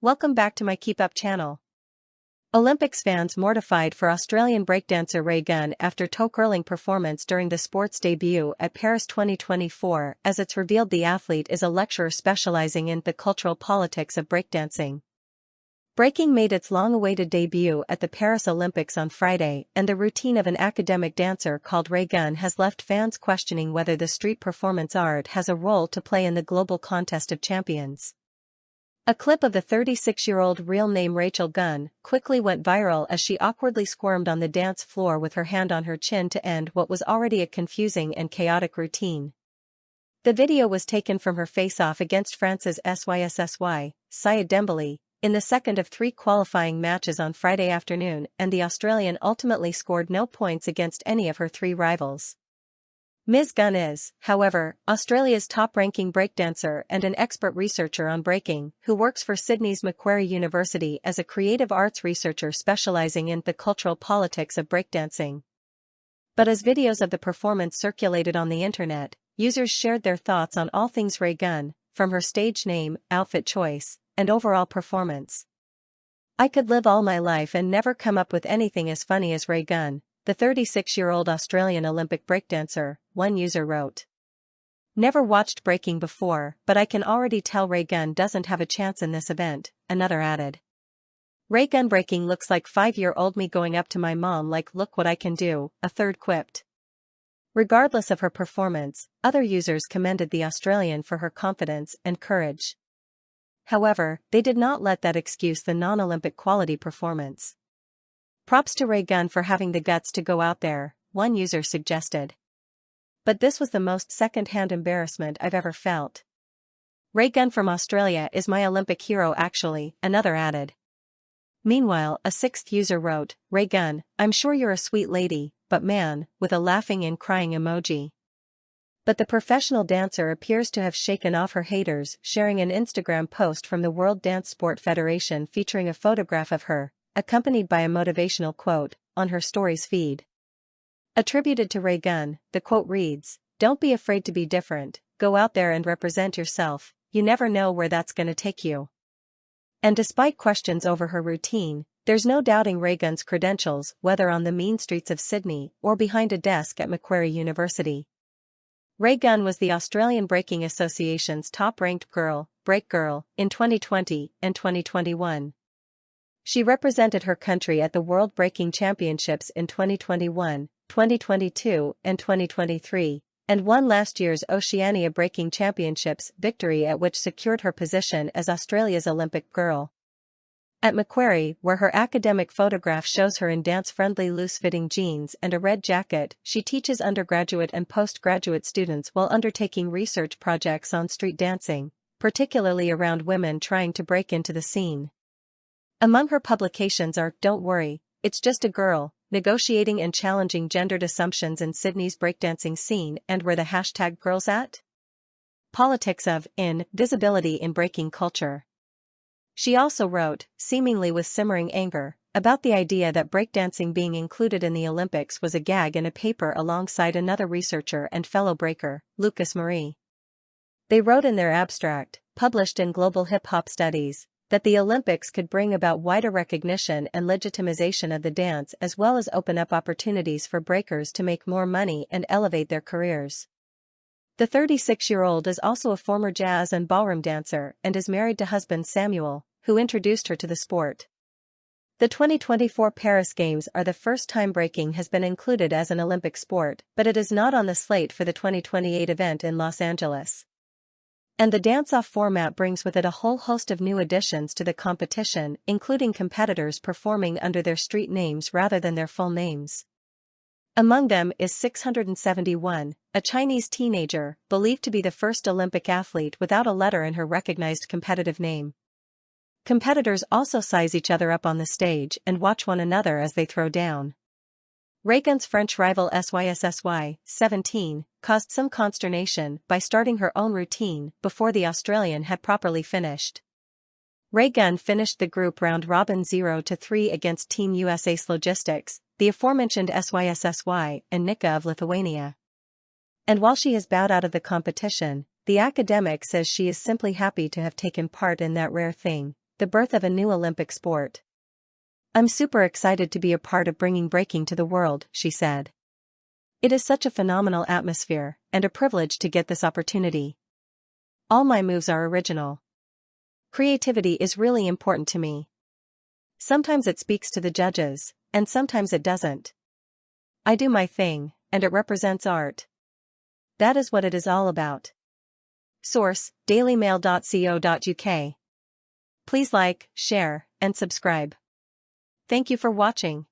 Welcome back to my KEEPUP channel. Olympics fans mortified for Australian breakdancer Raygun after toe-curling performance during the sport's debut at Paris 2024, as it's revealed the athlete is a lecturer specializing in the cultural politics of breakdancing. Breaking made its long-awaited debut at the Paris Olympics on Friday, and the routine of an academic dancer called Raygun has left fans questioning whether the street performance art has a role to play in the global contest of champions. A clip of the 36-year-old, real name Rachel Gunn, quickly went viral as she awkwardly squirmed on the dance floor with her hand on her chin to end what was already a confusing and chaotic routine. The video was taken from her face-off against France's SYSSY, Syed Dembele, in the second of three qualifying matches on Friday afternoon, and the Australian ultimately scored no points against any of her three rivals. Ms. Gunn is, however, Australia's top-ranking breakdancer and an expert researcher on breaking, who works for Sydney's Macquarie University as a creative arts researcher specialising in the cultural politics of breakdancing. But as videos of the performance circulated on the internet, users shared their thoughts on all things Raygun, from her stage name, outfit choice, and overall performance. "I could live all my life and never come up with anything as funny as Raygun," the 36-year-old Australian Olympic breakdancer, one user wrote. "Never watched breaking before, but I can already tell Raygun doesn't have a chance in this event," another added. "Raygun breaking looks like 5-year-old me going up to my mom like, 'Look what I can do,'" a third quipped. Regardless of her performance, other users commended the Australian for her confidence and courage. However, they did not let that excuse the non-Olympic quality performance. "Props to Raygun for having the guts to go out there," one user suggested. "But this was the most second-hand embarrassment I've ever felt. Raygun from Australia is my Olympic hero actually," another added. Meanwhile, a sixth user wrote, "Raygun, I'm sure you're a sweet lady, but man," with a laughing and crying emoji. But the professional dancer appears to have shaken off her haters, sharing an Instagram post from the World Dance Sport Federation featuring a photograph of her, accompanied by a motivational quote, on her stories feed. Attributed to Raygun, the quote reads, "Don't be afraid to be different, go out there and represent yourself, you never know where that's gonna take you." And despite questions over her routine, there's no doubting Raygun's credentials, whether on the mean streets of Sydney or behind a desk at Macquarie University. Raygun was the Australian Breaking Association's top-ranked break girl, in 2020 and 2021. She represented her country at the World Breaking Championships in 2021, 2022, and 2023, and won last year's Oceania Breaking Championships, victory at which secured her position as Australia's Olympic girl. At Macquarie, where her academic photograph shows her in dance-friendly loose-fitting jeans and a red jacket, she teaches undergraduate and postgraduate students while undertaking research projects on street dancing, particularly around women trying to break into the scene. Among her publications are "Don't Worry, It's Just a Girl," Negotiating and Challenging Gendered Assumptions in Sydney's Breakdancing Scene, and Where the Hashtag Girls At? Politics of Visibility in Breaking Culture. She also wrote, seemingly with simmering anger, about the idea that breakdancing being included in the Olympics was a gag in a paper alongside another researcher and fellow breaker, Lucas Marie. They wrote in their abstract, published in Global Hip Hop Studies, that the Olympics could bring about wider recognition and legitimization of the dance as well as open up opportunities for breakers to make more money and elevate their careers. The 36-year-old is also a former jazz and ballroom dancer and is married to husband Samuel, who introduced her to the sport. The 2024 Paris Games are the first time breaking has been included as an Olympic sport, but it is not on the slate for the 2028 event in Los Angeles. And the dance-off format brings with it a whole host of new additions to the competition, including competitors performing under their street names rather than their full names. Among them is 671, a Chinese teenager, believed to be the first Olympic athlete without a letter in her recognized competitive name. Competitors also size each other up on the stage and watch one another as they throw down. Raygun's French rival SYSSY, 17, caused some consternation by starting her own routine before the Australian had properly finished. Raygun finished the group round-robin 0-3 against Team USA's Logistics, the aforementioned SYSSY, and Nika of Lithuania. And while she has bowed out of the competition, the academic says she is simply happy to have taken part in that rare thing, the birth of a new Olympic sport. "I'm super excited to be a part of bringing breaking to the world," she said. "It is such a phenomenal atmosphere, and a privilege to get this opportunity. All my moves are original. Creativity is really important to me. Sometimes it speaks to the judges, and sometimes it doesn't. I do my thing, and it represents art. That is what it is all about." Source: dailymail.co.uk. Please like, share, and subscribe. Thank you for watching.